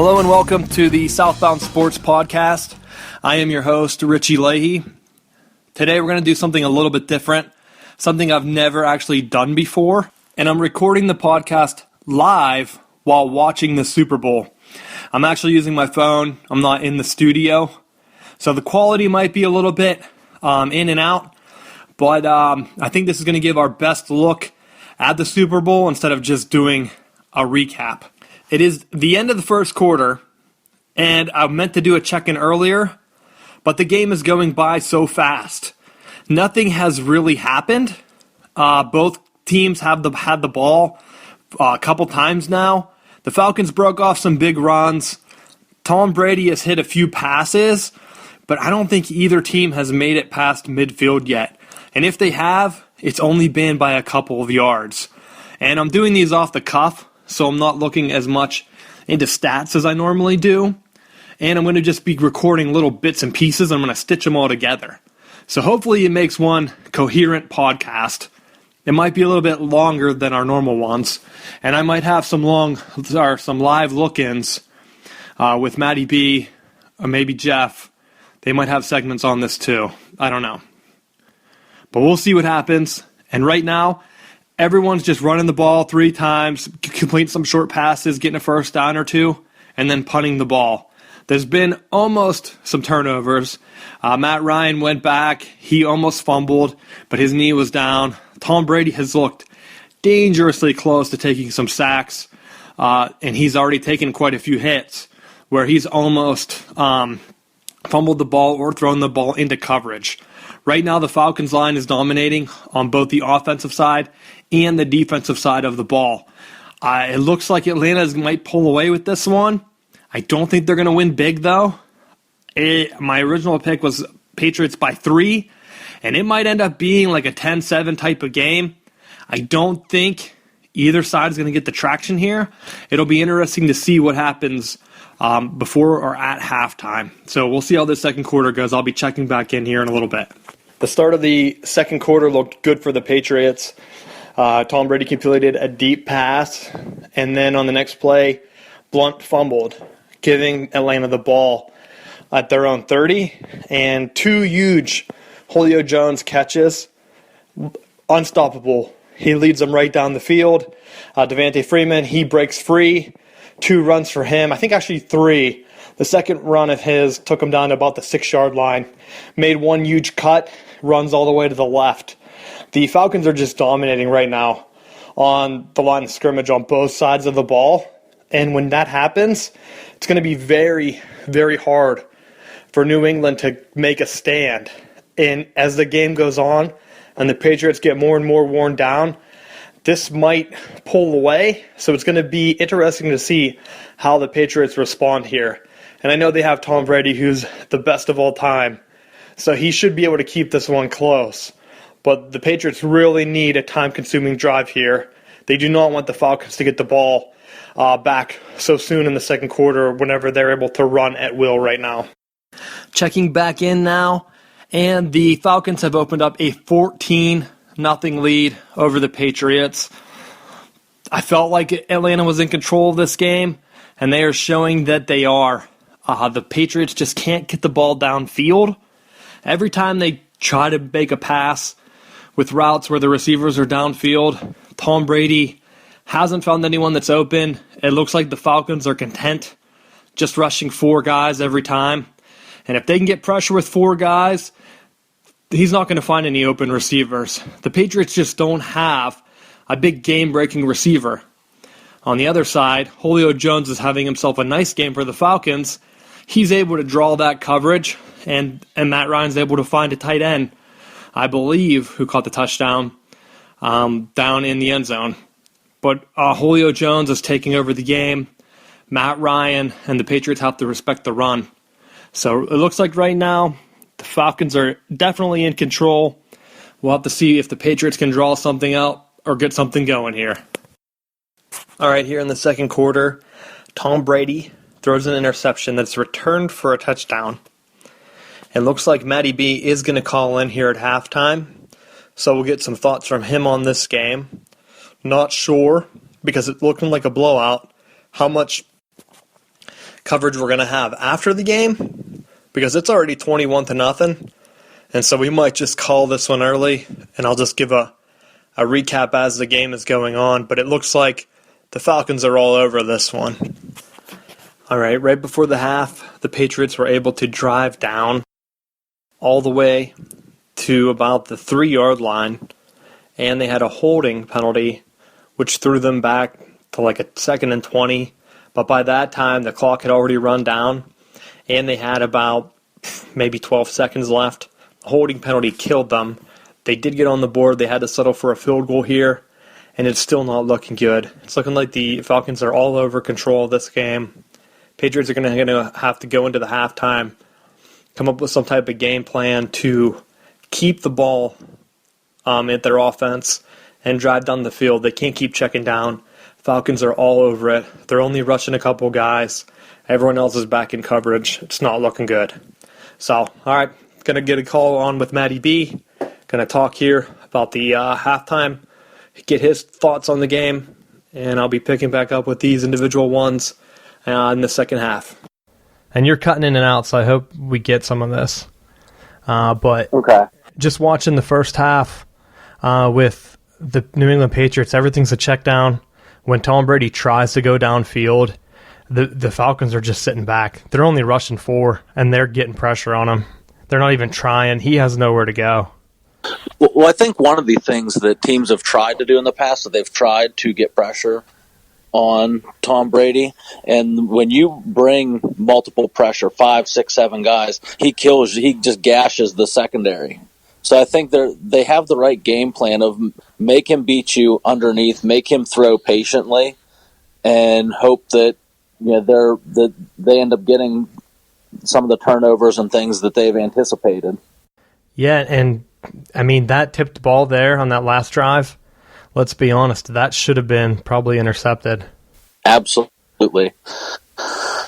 Hello and welcome to the Southbound Sports podcast. I am your host, Richie Leahy. Today we're going to do something a little bit different, something I've never actually done before, and I'm recording the podcast live while watching the Super Bowl. I'm actually using my phone. I'm not in the studio, so the quality might be a little bit in and out, but I think this is going to give our best look at the Super Bowl instead of just doing a recap. It is the end of the first quarter, and I meant to do a check-in earlier, but the game is going by so fast. Nothing has really happened. Both teams have had the ball a couple times now. The Falcons broke off some big runs. Tom Brady has hit a few passes, but I don't think either team has made it past midfield yet. And if they have, it's only been by a couple of yards. And I'm doing these off the cuff, so I'm not looking as much into stats as I normally do. And I'm going to just be recording little bits and pieces. I'm going to stitch them all together. So hopefully it makes one coherent podcast. It might be a little bit longer than our normal ones. And I might have some live look-ins with Matty B or maybe Jeff. They might have segments on this too. I don't know. But we'll see what happens. And right now, everyone's just running the ball 3 times, completing some short passes, getting a first down or two, and then punting the ball. There's been almost some turnovers. Matt Ryan went back. He almost fumbled, but his knee was down. Tom Brady has looked dangerously close to taking some sacks, and he's already taken quite a few hits where he's almost fumbled the ball or thrown the ball into coverage. Right now, the Falcons line is dominating on both the offensive side and the defensive side of the ball. It looks like Atlanta might pull away with this one. I don't think they're going to win big, though. My original pick was Patriots by 3, and it might end up being like a 10-7 type of game. I don't think either side is going to get the traction here. It'll be interesting to see what happens before or at halftime. So we'll see how this second quarter goes. I'll be checking back in here in a little bit. The start of the second quarter looked good for the Patriots. Tom Brady completed a deep pass, and then on the next play, Blunt fumbled, giving Atlanta the ball at their own 30, and 2 huge Julio Jones catches. Unstoppable. He leads them right down the field. Devontae Freeman, he breaks free. 2 runs for him. I think actually 3. The second run of his took him down to about the 6-yard line. Made 1 huge cut, runs all the way to the left. The Falcons are just dominating right now on the line of scrimmage on both sides of the ball. And when that happens, it's going to be very, very hard for New England to make a stand. And as the game goes on and the Patriots get more and more worn down, this might pull away. So it's going to be interesting to see how the Patriots respond here. And I know they have Tom Brady, who's the best of all time. So he should be able to keep this one close. But the Patriots really need a time-consuming drive here. They do not want the Falcons to get the ball back so soon in the second quarter whenever they're able to run at will right now. Checking back in now, and the Falcons have opened up a 14-0 lead over the Patriots. I felt like Atlanta was in control of this game, and they are showing that they are. The Patriots just can't get the ball downfield. Every time they try to make a pass with routes where the receivers are downfield, Tom Brady hasn't found anyone that's open. It looks like the Falcons are content just rushing 4 guys every time. And if they can get pressure with 4 guys, he's not going to find any open receivers. The Patriots just don't have a big game-breaking receiver. On the other side, Julio Jones is having himself a nice game for the Falcons. He's able to draw that coverage, and Matt Ryan's able to find a tight end, I believe, who caught the touchdown down in the end zone. But Julio Jones is taking over the game. Matt Ryan and the Patriots have to respect the run. So it looks like right now the Falcons are definitely in control. We'll have to see if the Patriots can draw something out or get something going here. All right, here in the second quarter, Tom Brady throws an interception that's returned for a touchdown. It looks like Matty B is going to call in here at halftime, so we'll get some thoughts from him on this game. Not sure, because it's looking like a blowout, how much coverage we're going to have after the game, because it's already 21-0, and so we might just call this one early, and I'll just give a recap as the game is going on. But it looks like the Falcons are all over this one. All right before the half, the Patriots were able to drive down all the way to about the 3-yard line, and they had a holding penalty, which threw them back to like a 2nd and 20. But by that time, the clock had already run down, and they had about maybe 12 seconds left. The holding penalty killed them. They did get on the board. They had to settle for a field goal here, and it's still not looking good. It's looking like the Falcons are all over control of this game. Patriots are going to have to go into the halftime, come up with some type of game plan to keep the ball at their offense and drive down the field. They can't keep checking down. Falcons are all over it. They're only rushing a couple guys. Everyone else is back in coverage. It's not looking good. So, all right, going to get a call on with Matty B. Going to talk here about the halftime, get his thoughts on the game, and I'll be picking back up with these individual ones in the second half. And you're cutting in and out, so I hope we get some of this. But okay. Just watching the first half with the New England Patriots, everything's a check down. When Tom Brady tries to go downfield, the Falcons are just sitting back. They're only rushing 4, and they're getting pressure on him. They're not even trying. He has nowhere to go. Well, I think one of the things that teams have tried to do in the past is they've tried to get pressure on Tom Brady. And when you bring multiple pressure, 5, 6, 7 guys, he just gashes the secondary. So I think they have the right game plan of make him beat you underneath, make him throw patiently, and hope that they end up getting some of the turnovers and things that they've anticipated. Yeah, and I mean that tipped ball there on that last drive. Let's be honest, that should have been probably intercepted. Absolutely.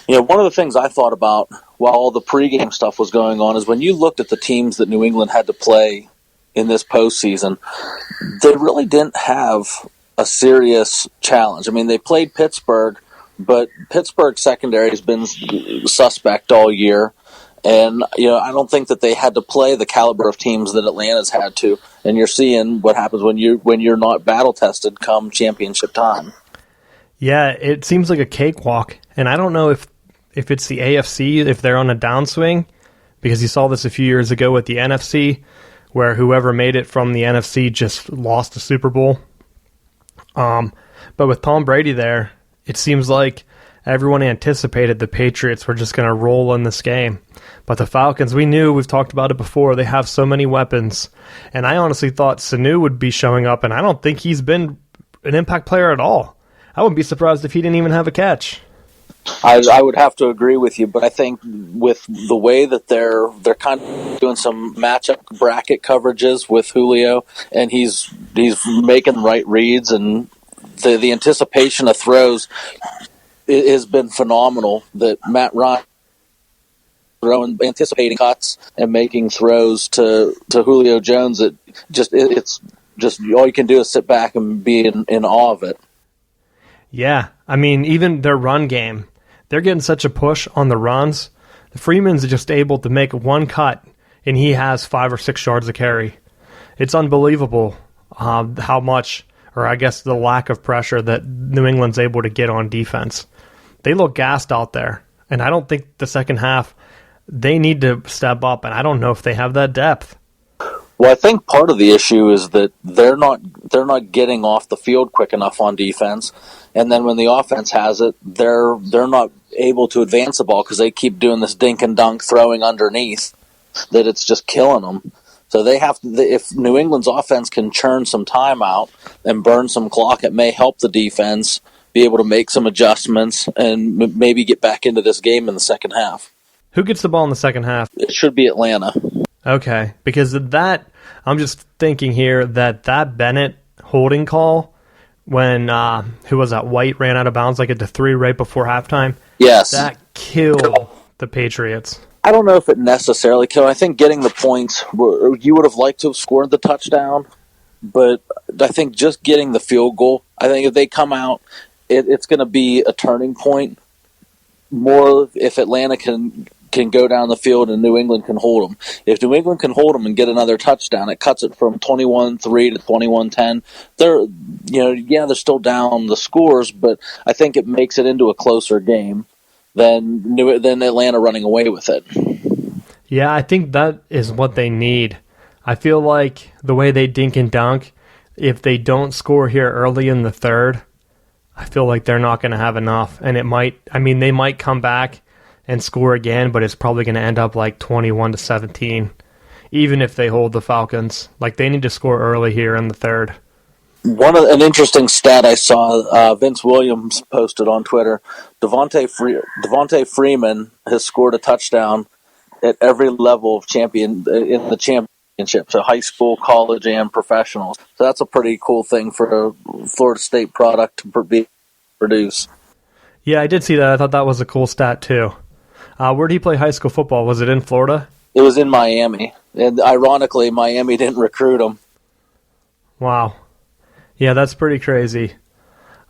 One of the things I thought about while all the pregame stuff was going on is when you looked at the teams that New England had to play in this postseason, they really didn't have a serious challenge. I mean, they played Pittsburgh, but Pittsburgh's secondary has been suspect all year. And, I don't think that they had to play the caliber of teams that Atlanta's had to. And you're seeing what happens when you're not battle-tested come championship time. Yeah, it seems like a cakewalk. And I don't know if it's the AFC, if they're on a downswing, because you saw this a few years ago with the NFC, where whoever made it from the NFC just lost the Super Bowl. But with Tom Brady there, it seems like everyone anticipated the Patriots were just going to roll in this game. But the Falcons, we've talked about it before, they have so many weapons. And I honestly thought Sanu would be showing up, and I don't think he's been an impact player at all. I wouldn't be surprised if he didn't even have a catch. I would have to agree with you, but I think with the way that they're kind of doing some matchup bracket coverages with Julio, and he's making the right reads, and the anticipation of throws has been phenomenal. That Matt Ryan anticipating cuts and making throws to Julio Jones, it's just all you can do is sit back and be in awe of it. Yeah, I mean, even their run game, they're getting such a push on the runs. The Freeman's just able to make one cut, and he has 5 or 6 yards of carry. It's unbelievable how much, or I guess the lack of pressure that New England's able to get on defense. They look gassed out there, and I don't think the second half, they need to step up, and I don't know if they have that depth. Well, I think part of the issue is that they're not getting off the field quick enough on defense, and then when the offense has it, they're not able to advance the ball because they keep doing this dink and dunk throwing underneath that it's just killing them. So they have to, if New England's offense can churn some time out and burn some clock, it may help the defense be able to make some adjustments and maybe get back into this game in the second half. Who gets the ball in the second half? It should be Atlanta. Okay, because that, I'm just thinking here that Bennett holding call when, who was that, White ran out of bounds like at the 3 right before halftime? Yes. That killed the Patriots. I don't know if it necessarily killed. I think getting the points, you would have liked to have scored the touchdown, but I think just getting the field goal, I think if they come out, it's going to be a turning point more if Atlanta can go down the field and New England can hold them. If New England can hold them and get another touchdown, it cuts it from 21-3 to 21-10. They're still down the scores, but I think it makes it into a closer game than Atlanta running away with it. Yeah, I think that is what they need. I feel like the way they dink and dunk, if they don't score here early in the third, I feel like they're not going to have enough. And they might come back and score again, but it's probably going to end up like 21-17, even if they hold the Falcons. Like, they need to score early here in the third. An interesting stat I saw, Vince Williams posted on Twitter, Devontae Freeman has scored a touchdown at every level of in the championship, so high school, college, and professionals. So that's a pretty cool thing for a Florida State product to produce. Yeah, I did see that. I thought that was a cool stat, too. Where did he play high school football? Was it in Florida? It was in Miami. And ironically, Miami didn't recruit him. Wow. Yeah, that's pretty crazy.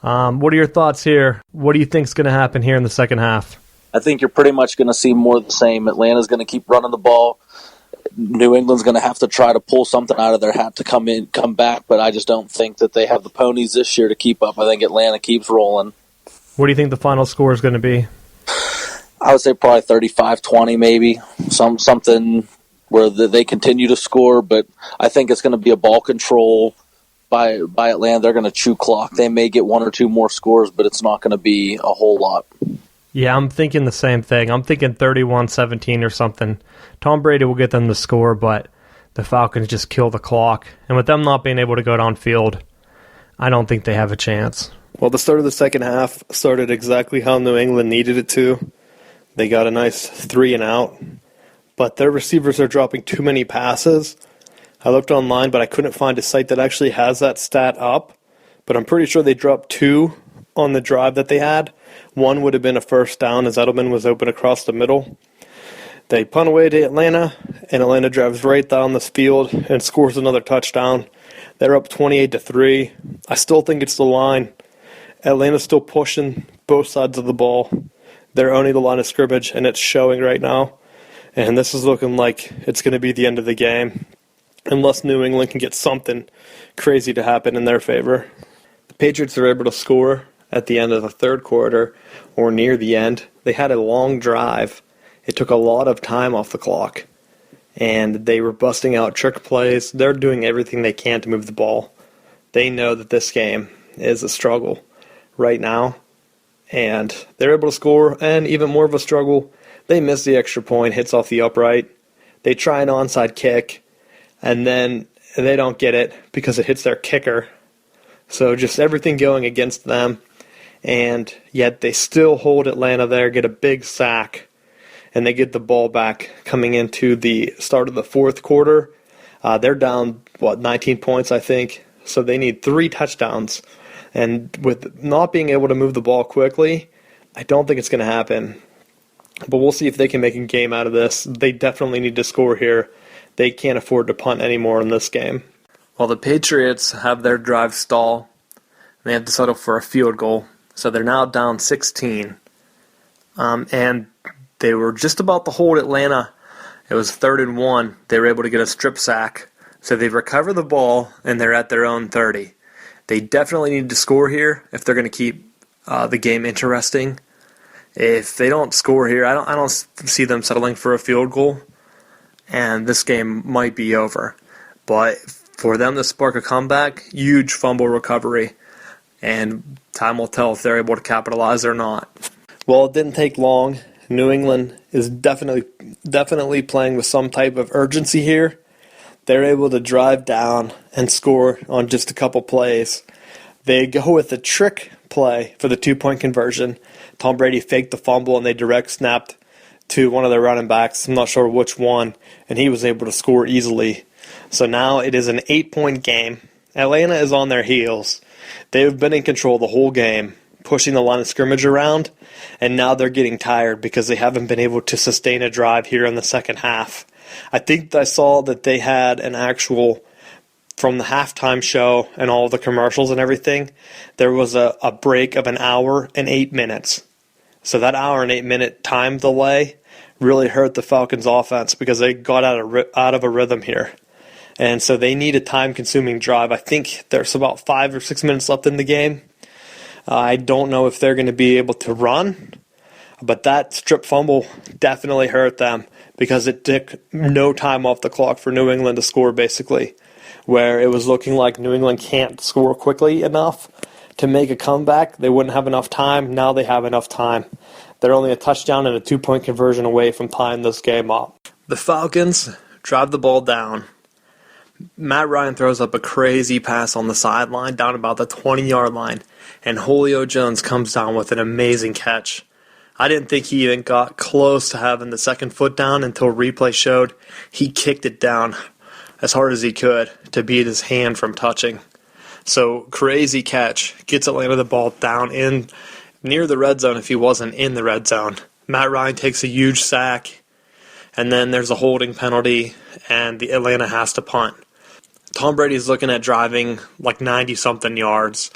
What are your thoughts here? What do you think is going to happen here in the second half? I think you're pretty much going to see more of the same. Atlanta's going to keep running the ball. New England's going to have to try to pull something out of their hat to come back, but I just don't think that they have the ponies this year to keep up. I think Atlanta keeps rolling. What do you think the final score is going to be? I would say probably 35-20 maybe, something where they continue to score, but I think it's going to be a ball control by Atlanta. They're going to chew clock. They may get one or two more scores, but it's not going to be a whole lot. Yeah, I'm thinking the same thing. I'm thinking 31-17 or something. Tom Brady will get them the score, but the Falcons just kill the clock. And with them not being able to go downfield, I don't think they have a chance. Well, the start of the second half started exactly how New England needed it to. They got a nice 3-and-out, but their receivers are dropping too many passes. I looked online, but I couldn't find a site that actually has that stat up, but I'm pretty sure they dropped 2 on the drive that they had. One would have been a first down as Edelman was open across the middle. They punt away to Atlanta, and Atlanta drives right down this field and scores another touchdown. They're up 28-3. I still think it's the line. Atlanta's still pushing both sides of the ball. They're owning the line of scrimmage, and it's showing right now. And this is looking like it's going to be the end of the game, unless New England can get something crazy to happen in their favor. The Patriots are able to score at the end of the third quarter or near the end. They had a long drive. It took a lot of time off the clock, and they were busting out trick plays. They're doing everything they can to move the ball. They know that this game is a struggle right now, and they're able to score, and even more of a struggle, they miss the extra point, hits off the upright. They try an onside kick, and then they don't get it because it hits their kicker. So just everything going against them, and yet they still hold Atlanta there, get a big sack, and they get the ball back coming into the start of the fourth quarter. They're down, 19 points, I think, so they need 3 touchdowns. And with not being able to move the ball quickly, I don't think it's going to happen. But we'll see if they can make a game out of this. They definitely need to score here. They can't afford to punt anymore in this game. Well, the Patriots have their drive stall. They have to settle for a field goal. So they're now down 16. And they were just about to hold Atlanta. It was 3rd and 1. They were able to get a strip sack. So they recover the ball, and they're at their own 30. They definitely need to score here if they're going to keep the game interesting. If they don't score here, I don't see them settling for a field goal, and this game might be over. But for them to spark a comeback, huge fumble recovery, and time will tell if they're able to capitalize or not. Well, it didn't take long. New England is definitely playing with some type of urgency here. They're able to drive down and score on just a couple plays. They go with a trick play for the 2-point conversion. Tom Brady faked the fumble, and they direct snapped to one of their running backs. I'm not sure which one, and he was able to score easily. So now it is an 8-point game. Atlanta is on their heels. They've been in control the whole game, pushing the line of scrimmage around, and now they're getting tired because they haven't been able to sustain a drive here in the second half. I think I saw that they had an actual, from the halftime show and all the commercials and everything, there was a break of 1 hour and 8 minutes. So that hour and 8-minute time delay really hurt the Falcons offense because they got out of a rhythm here. And so they need a time-consuming drive. I think there's about 5 or 6 minutes left in the game. I don't know if they're going to be able to run, but that strip fumble definitely hurt them because it took no time off the clock for New England to score, basically, where it was looking like New England can't score quickly enough to make a comeback. They wouldn't have enough time. Now they have enough time. They're only a touchdown and a 2-point conversion away from tying this game up. The Falcons drive the ball down. Matt Ryan throws up a crazy pass on the sideline down about the 20-yard line, and Julio Jones comes down with an amazing catch. I didn't think he even got close to having the second foot down until replay showed he kicked it down as hard as he could to beat his hand from touching. So crazy catch. Gets Atlanta the ball down in near the red zone if he wasn't in the red zone. Matt Ryan takes a huge sack, and then there's a holding penalty, and the Atlanta has to punt. Tom Brady's looking at driving like 90-something yards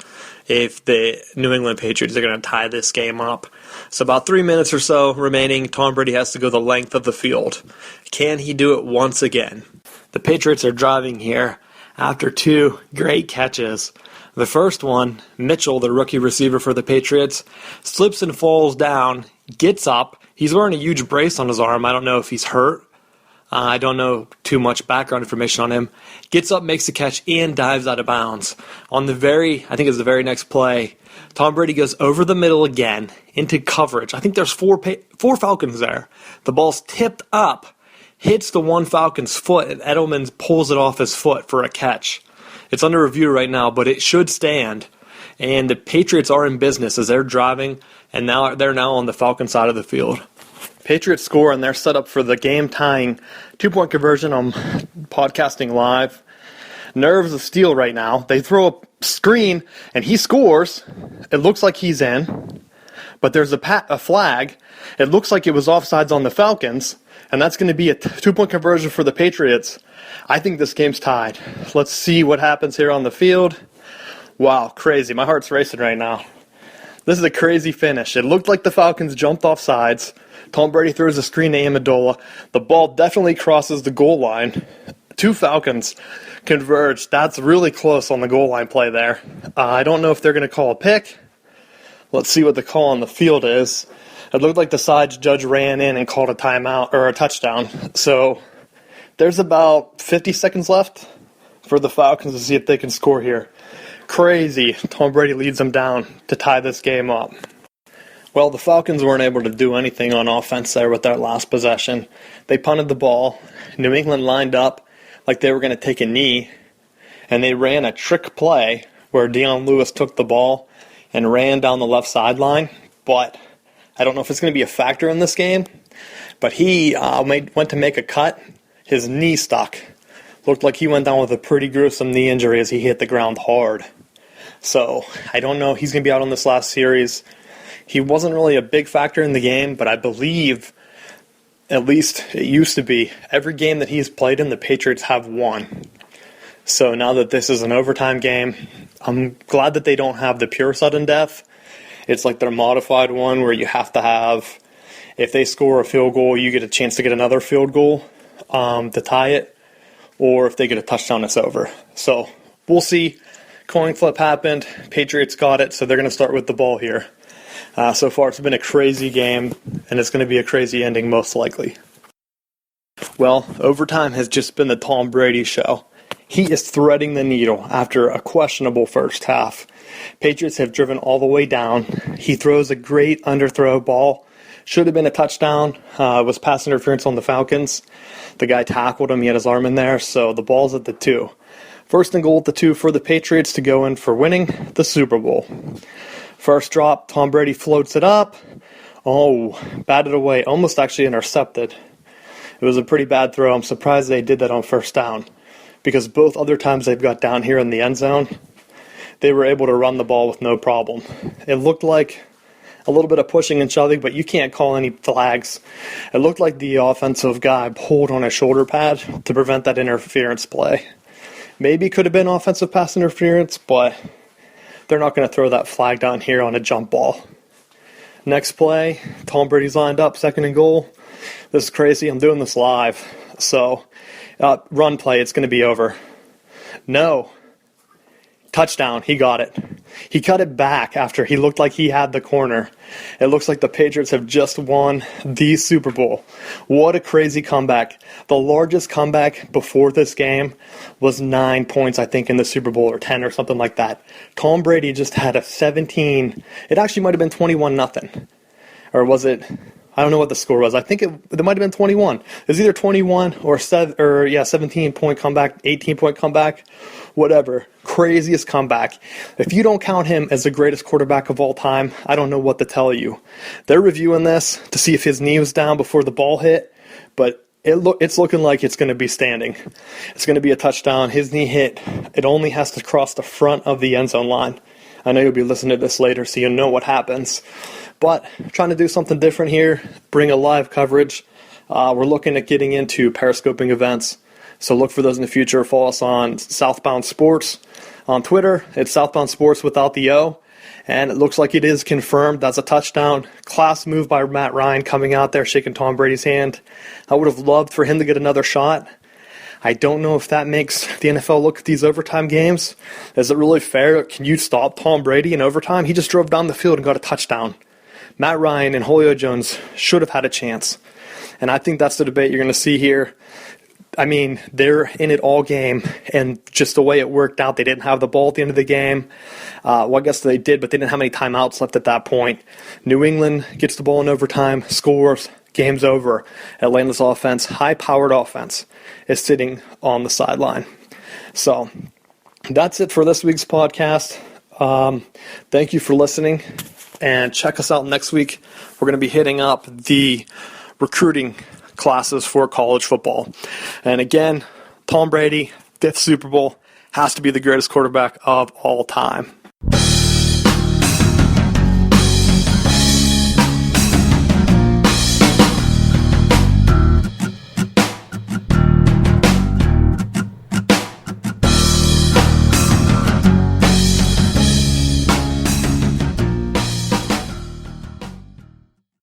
if the New England Patriots are going to tie this game up. So about 3 minutes or so remaining, Tom Brady has to go the length of the field. Can he do it once again? The Patriots are driving here after 2 great catches. The first one, Mitchell, the rookie receiver for the Patriots, slips and falls down, gets up. He's wearing a huge brace on his arm. I don't know if he's hurt. I don't know too much background information on him. Gets up, makes the catch, and dives out of bounds. I think it's the very next play, Tom Brady goes over the middle again into coverage. I think there's four Falcons there. The ball's tipped up, hits the one Falcon's foot, and Edelman pulls it off his foot for a catch. It's under review right now, but it should stand. And the Patriots are in business as they're driving, and now they're on the Falcon side of the field. Patriots score, and they're set up for the game-tying 2-point conversion on podcasting live. Nerves of steel right now. They throw a screen, and he scores. It looks like he's in, but there's a flag. It looks like it was offsides on the Falcons, and that's going to be a 2-point conversion for the Patriots. I think this game's tied. Let's see what happens here on the field. Wow, crazy. My heart's racing right now. This is a crazy finish. It looked like the Falcons jumped off sides. Tom Brady throws a screen to Amendola. The ball definitely crosses the goal line. 2 Falcons converge. That's really close on the goal line play there. I don't know if they're going to call a pick. Let's see what the call on the field is. It looked like the side judge ran in and called a timeout or a touchdown. So there's about 50 seconds left for the Falcons to see if they can score here. Crazy. Tom Brady leads them down to tie this game up. Well, the Falcons weren't able to do anything on offense there with that last possession. They punted the ball. New England lined up like they were going to take a knee, and they ran a trick play where Deion Lewis took the ball and ran down the left sideline. But I don't know if it's going to be a factor in this game, but he went to make a cut. His knee stuck. Looked like he went down with a pretty gruesome knee injury as he hit the ground hard. So I don't know. He's going to be out on this last series. He wasn't really a big factor in the game, but I believe, at least it used to be, every game that he's played in, the Patriots have won. So now that this is an overtime game, I'm glad that they don't have the pure sudden death. It's like their modified one where you have to have, if they score a field goal, you get a chance to get another field goal to tie it, or if they get a touchdown, it's over. So we'll see. Coin flip happened. Patriots got it, so they're going to start with the ball here. So far, it's been a crazy game, and it's going to be a crazy ending most likely. Well, overtime has just been the Tom Brady show. He is threading the needle after a questionable first half. Patriots have driven all the way down. He throws a great underthrow ball. Should have been a touchdown. Was pass interference on the Falcons. The guy tackled him. He had his arm in there, so the ball's at the 2. First and goal at the 2 for the Patriots to go in for winning the Super Bowl. First drop, Tom Brady floats it up. Oh, batted away, almost actually intercepted. It was a pretty bad throw. I'm surprised they did that on first down because both other times they've got down here in the end zone, they were able to run the ball with no problem. It looked like a little bit of pushing and shoving, but you can't call any flags. It looked like the offensive guy pulled on a shoulder pad to prevent that interference play. Maybe it could have been offensive pass interference, but they're not going to throw that flag down here on a jump ball. Next play, Tom Brady's lined up, 2nd and goal. This is crazy. I'm doing this live. So, run play, it's going to be over. No. Touchdown, he got it. He cut it back after he looked like he had the corner. It looks like the Patriots have just won the Super Bowl. What a crazy comeback. The largest comeback before this game was 9 points, I think, in the Super Bowl, or 10 or something like that. Tom Brady just had a 17. It actually might have been 21-0. Or was it? I don't know what the score was. I think it might have been 21. It was either 21 or 17-point comeback, 18-point comeback, whatever. Craziest comeback. If you don't count him as the greatest quarterback of all time, I don't know what to tell you. They're reviewing this to see if his knee was down before the ball hit, but it's looking like it's going to be standing. It's going to be a touchdown. His knee hit. It only has to cross the front of the end zone line. I know you'll be listening to this later, so you'll know what happens. But trying to do something different here, bring a live coverage. We're looking at getting into periscoping events, so look for those in the future. Follow us on Southbound Sports on Twitter. It's Southbound Sports without the O, and it looks like it is confirmed. That's a touchdown. Class move by Matt Ryan coming out there, shaking Tom Brady's hand. I would have loved for him to get another shot. I don't know if that makes the NFL look at these overtime games. Is it really fair? Can you stop Tom Brady in overtime? He just drove down the field and got a touchdown. Matt Ryan and Julio Jones should have had a chance. And I think that's the debate you're going to see here. I mean, they're in it all game, and just the way it worked out, they didn't have the ball at the end of the game. Well, I guess they did, but they didn't have any timeouts left at that point. New England gets the ball in overtime, scores, game's over. Atlanta's offense, high-powered offense, is sitting on the sideline. So that's it for this week's podcast. Thank you for listening, and check us out next week. We're going to be hitting up the recruiting classes for college football. And again, Tom Brady, 5th Super Bowl, has to be the greatest quarterback of all time.